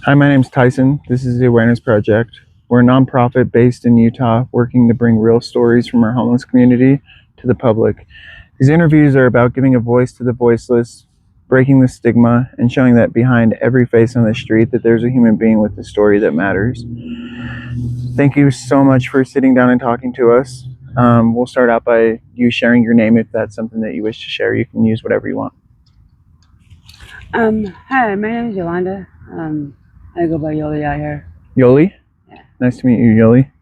Hi, my name's Tyson. This is the Awareness Project. We're a nonprofit based in Utah working to bring real stories from our homeless community to the public. These interviews are about giving a voice to the voiceless, breaking the stigma, and showing that behind every face on the street that there's a human being with a story that matters. Thank you so much for sitting down and talking to us. We'll start out by you sharing your name if that's something that you wish to share. You can use whatever you want. Hi, my name is Yolanda. I go by Yollie out here. Yollie? Yeah. Nice to meet you, Yollie.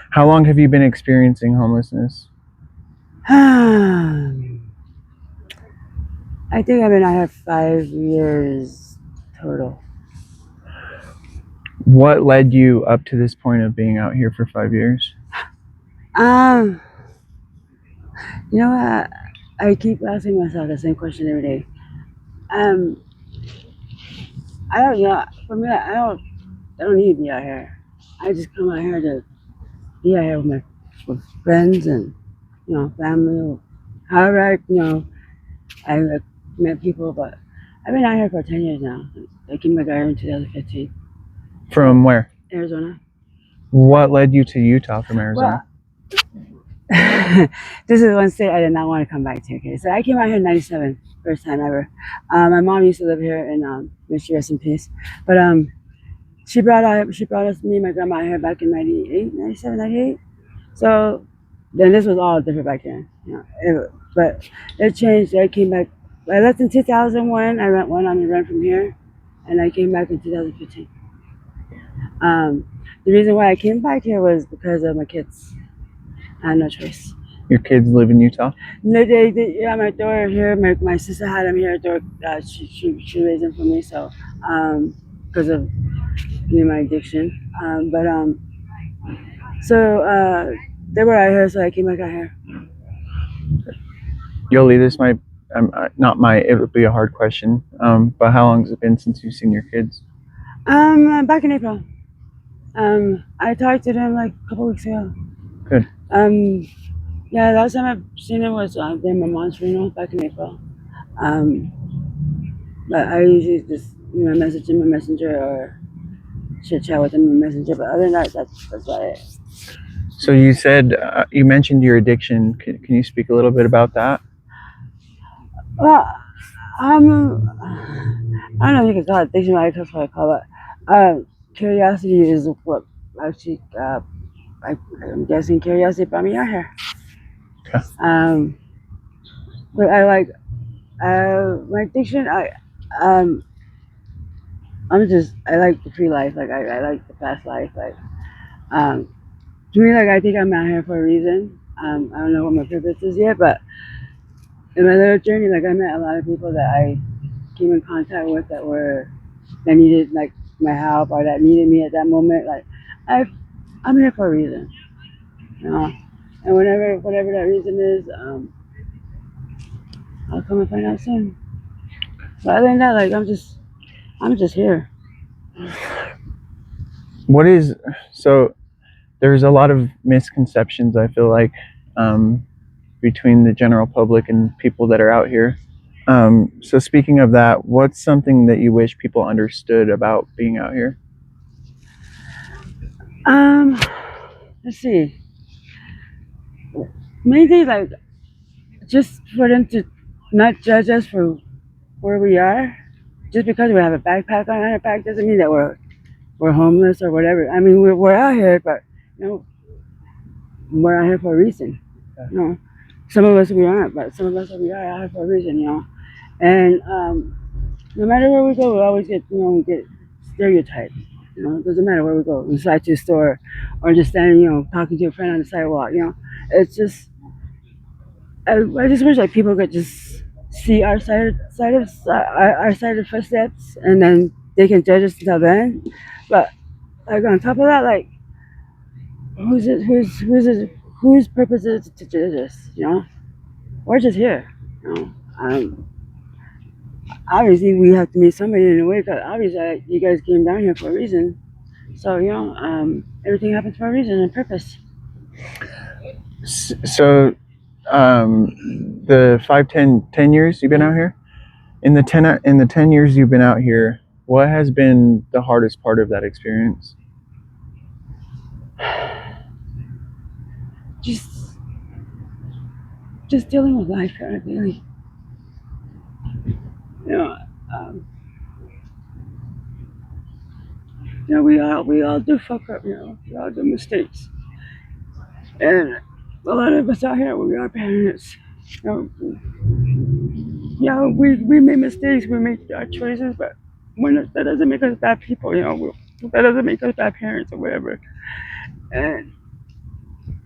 How long have you been experiencing homelessness? I think I've been out here 5 years total. What led you up to this point of being out here for 5 years? You know what? I keep asking myself the same question every day. I don't, for me, I don't need to be out here. I just come out here to be out here with friends and, family. Or however, I met people, but I've been out here for 10 years now. I came back out here in 2015. From where? Arizona. What led you to Utah from Arizona? Well, this is one state I did not want to come back to. Okay, so I came out here in '97, first time ever. My mom used to live here, and may she rest in peace. But she brought us, me and my grandma here back in 98, 97, 98. So then this was all different back then. But it changed. I came back. I left in 2001. I went on a run from here, and I came back in 2015. The reason why I came back here was because of my kids. I had no choice. Your kids live in Utah? No, yeah, my daughter here. My sister had them here. She raised them for me. So, because of my addiction. So they were out here, so I came back out here. Yoli, this might, it would be a hard question, but how long has it been since you've seen your kids? Back in April. I talked to them like a couple weeks ago. Good. Yeah, last time I've seen them was in my mom's funeral back in April. But I usually just message them in Messenger or chit chat with them in Messenger. But other than that, that's about it. So you said you mentioned your addiction. Can you speak a little bit about that? Well, I don't know if you can call it addiction. I that's what I call it. Curiosity is what actually. I'm guessing curiosity brought me out here. Okay. But I like my addiction. I like the free life. Like I like the fast life. Like to me, like I think I'm out here for a reason. I don't know what my purpose is yet, but in my little journey, like I met a lot of people that I came in contact with that needed like my help or that needed me at that moment. Like I'm here for a reason, and whatever that reason is, I'll come and find out soon. But other than that, like I'm just here. So there's a lot of misconceptions, I feel like, between the general public and people that are out here. So speaking of that, what's something that you wish people understood about being out here? Let's see. Maybe like just for them to not judge us for where we are. Just because we have a backpack on our back doesn't mean that we're homeless or whatever. I mean, we're out here, but we're out here for a reason. Some of us we aren't, but some of us we are out here for a reason. And no matter where we go, we always get stereotyped. It doesn't matter where we go, inside to a store, or just standing, talking to a friend on the sidewalk. It's just I just wish like people could just see our side of the footsteps, and then they can judge us until then. But like on top of that, like whose purpose is it to judge us? We're just here. Obviously we have to meet somebody in a way, because obviously you guys came down here for a reason. So everything happens for a reason and purpose. So the 5, 10 years you've been out here, in the 10 years you've been out here, What has been the hardest part of that experience? Just dealing with life kind of daily. You know, um, we all do fuck up. We all do mistakes, and a lot of us out here, we are parents. You we make mistakes, we make our choices, but that doesn't make us bad people. That doesn't make us bad parents or whatever. And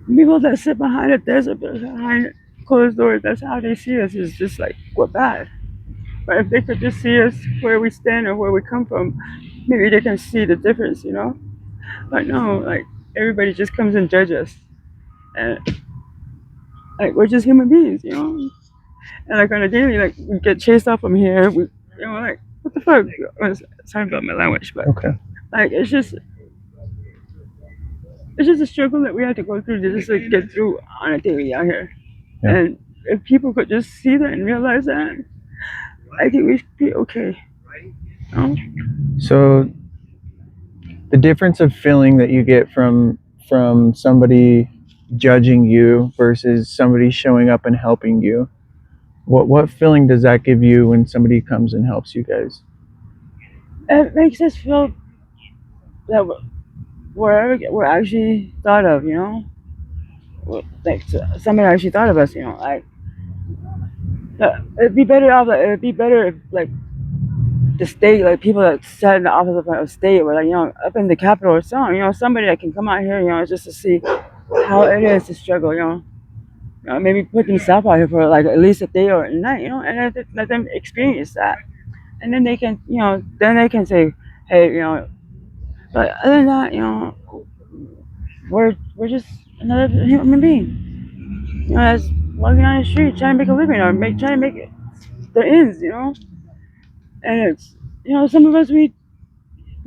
people that sit behind a desert, behind closed doors, that's how they see us. Is just like we're bad. But if they could just see us where we stand or where we come from, maybe they can see the difference. But no, like everybody just comes and judges us, and like we're just human beings. And like on a daily, like we get chased off from here. Like what the fuck? Sorry about my language, but Okay. like it's just a struggle that we have to go through to just like get through on a daily out here. Yeah. And if people could just see that and realize that, I think we should be okay. So the difference of feeling that you get from somebody judging you versus somebody showing up and helping you, what feeling does that give you when somebody comes and helps you guys? It makes us feel that we're actually thought of. Like somebody actually thought of us. Like it'd be better off. Like, it'd be better if like the state, like people that sat in the office of state, or like up in the Capitol or something. Somebody that can come out here, just to see how it is to struggle. Maybe put themselves out here for like at least a day or a night. And let them experience that, and then they can, then they can say, hey, But other than that, we're just another human being. That's walking on the street trying to make a living or trying to make it the ends. And it's some of us we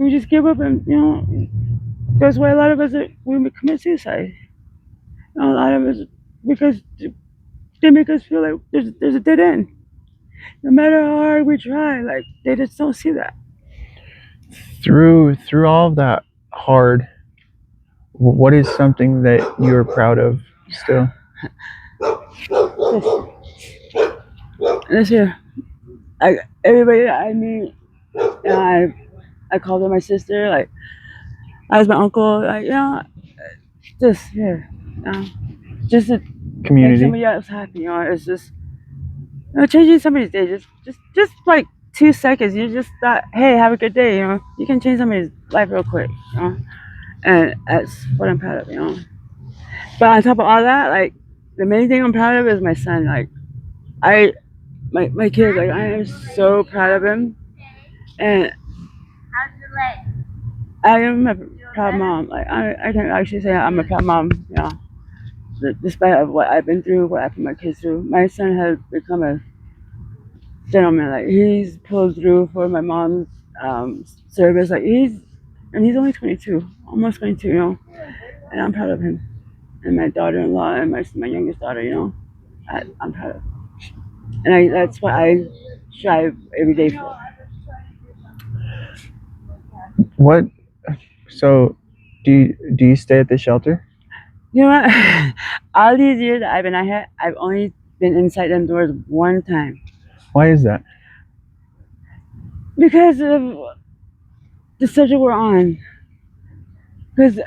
just give up, and that's why a lot of us we commit suicide. A lot of us, because they make us feel like there's a dead end. No matter how hard we try, like they just don't see that. Through all of that hard, what is something that you're proud of still? This year, everybody that I meet, and I called her my sister, like I was my uncle, like just here, just to make Community. somebody else happy. It's just changing somebody's day. Just like 2 seconds. You just thought, hey, have a good day. You can change somebody's life real quick. And that's what I'm proud of. But on top of all that, like the main thing I'm proud of is my son. Like my kid, like I am so proud of him, and I am a proud mom. Like I can actually say I'm a proud mom. Despite of what I've been through, what I put my kids through, my son has become a gentleman. Like he's pulled through for my mom's service. Like he's only 22, almost 22. And I'm proud of him and my daughter-in-law and my youngest daughter. I'm proud of, and that's what I strive every day for. What? So, do you stay at the shelter? You know what? All these years that I've been out here, I've only been inside them doors one time. Why is that? Because of the subject we're on. Because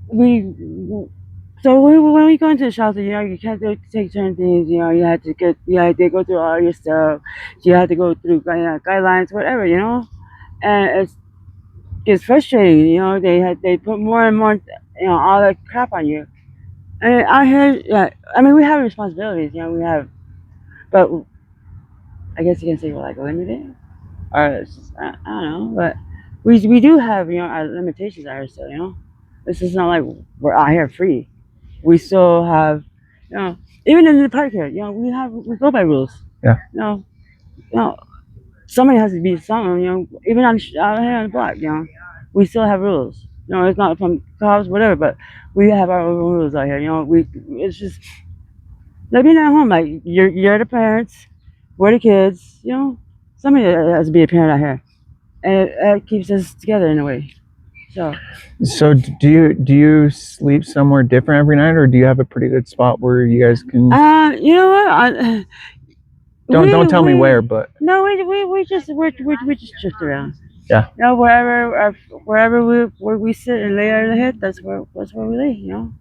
when we go into the shelter, you can't take certain things. You had to go through all your stuff. You had to go through guidelines, whatever. And it's frustrating. They put more and more, all that crap on you. And out here, yeah, I mean, we have responsibilities. We have, but I guess you can say we're like limited, or it's just, I don't know, but we do have our limitations out here still. This is not like we're out here free. We still have, even in the park here, we go by rules. Yeah. Somebody has to be something. Even out here on the block, we still have rules. It's not from cops, whatever, but we have our own rules out here. It's just like being at home. Like you're the parents, we're the kids. Somebody has to be a parent out here. and it keeps us together in a way. So do you sleep somewhere different every night, or do you have a pretty good spot where you guys can? You know what? Don't tell me where, but no, we just we just drift around. Yeah. You know, wherever we sit and lay our head, that's where we lay. You know,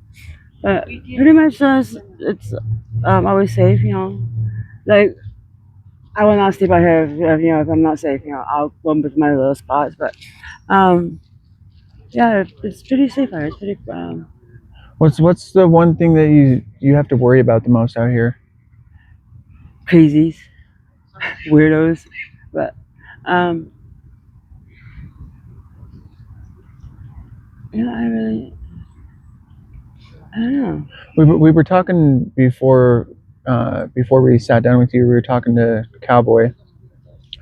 but pretty much it's always safe. You know, like I will not sleep out here if you know if I'm not safe. You know, I'll go with my little spots, but um yeah, it's pretty safe out here. It's pretty what's the one thing that you have to worry about the most out here? crazies, weirdos, but um you know I don't know. We were talking before we sat down with you. We were talking to Cowboy,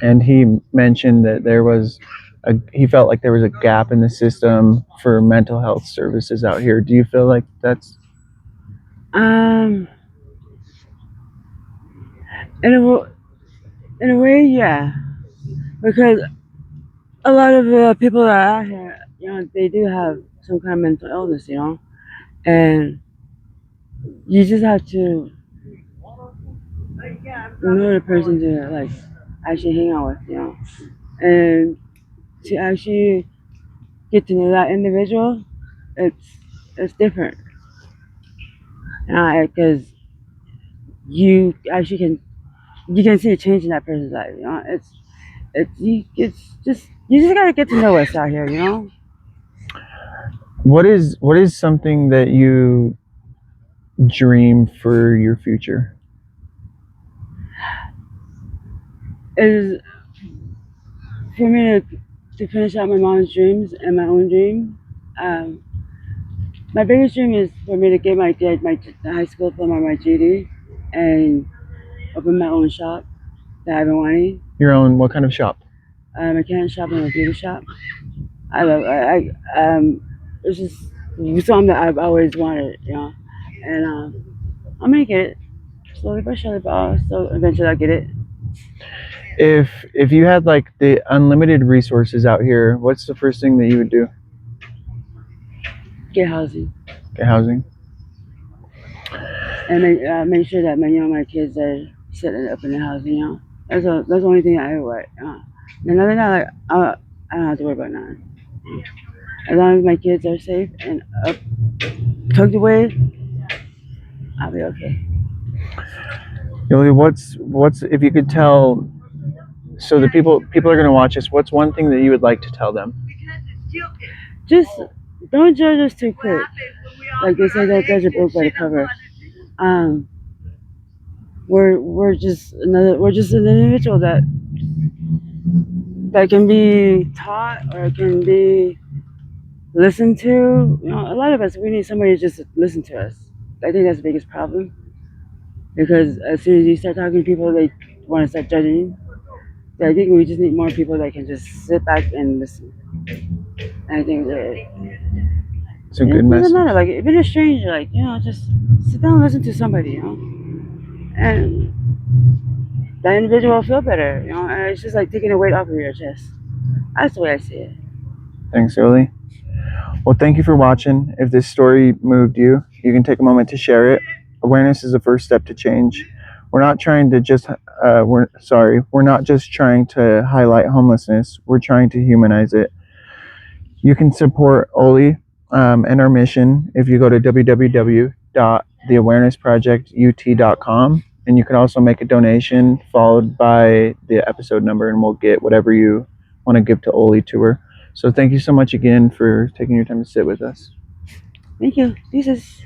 and he mentioned that he felt like there was a gap in the system for mental health services out here. Do you feel like that's Um, in in a way, yeah, because a lot of people that are out here, you know, they do have some kind of mental illness, you know, and you just have to know the person to like actually hang out with, you know, and to actually get to know that individual, it's different, because you actually can see a change in that person's life, you know, it's just you just gotta get to know us out here, you know. what is something that you dream for your future? Is for me to finish out my mom's dreams and my own dream. Um, my biggest dream is for me to get my high school diploma, my GED, and open my own shop that I've been wanting. Your own what kind of shop? A mechanic shop and a beauty shop. I love. It's just something that I've always wanted, you know. And I'm gonna get it slowly but surely, but so eventually I'll get it. If you had like the unlimited resources out here, what's the first thing that you would do? Get housing Get housing. and make sure that my kids are setting up in the housing. You know, that's the only thing I want. And other than that, like I don't have to worry about nothing. As long as my kids are safe and up, tucked away, I'll be okay. Yollie, what's if you could tell, so the people are going to watch us, what's one thing that you would like to tell them? Just don't judge us too quick. Like they say that judge a book by the cover. Um, we're just an individual that can be taught or can be listened to. You know, a lot of us we need somebody to just listen to us. I think that's the biggest problem because as soon as you start talking to people, they want to start judging. So I think we just need more people that can just sit back and listen. And I think that It's a good it doesn't message. matter. Like even a stranger, like you know, just sit down and listen to somebody, you know, and that individual will feel better, you know. And it's just like taking a weight off of your chest. That's the way I see it. Thanks, Yollie. Well, thank you for watching. If this story moved you, you can take a moment to share it. Awareness is the first step to change. We're not trying to just we're not just trying to highlight homelessness. We're trying to humanize it. You can support Oli and our mission if you go to www.theawarenessprojectut.com, and you can also make a donation followed by the episode number, and we'll get whatever you want to give to Oli to her. So thank you so much again for taking your time to sit with us. Thank you. This is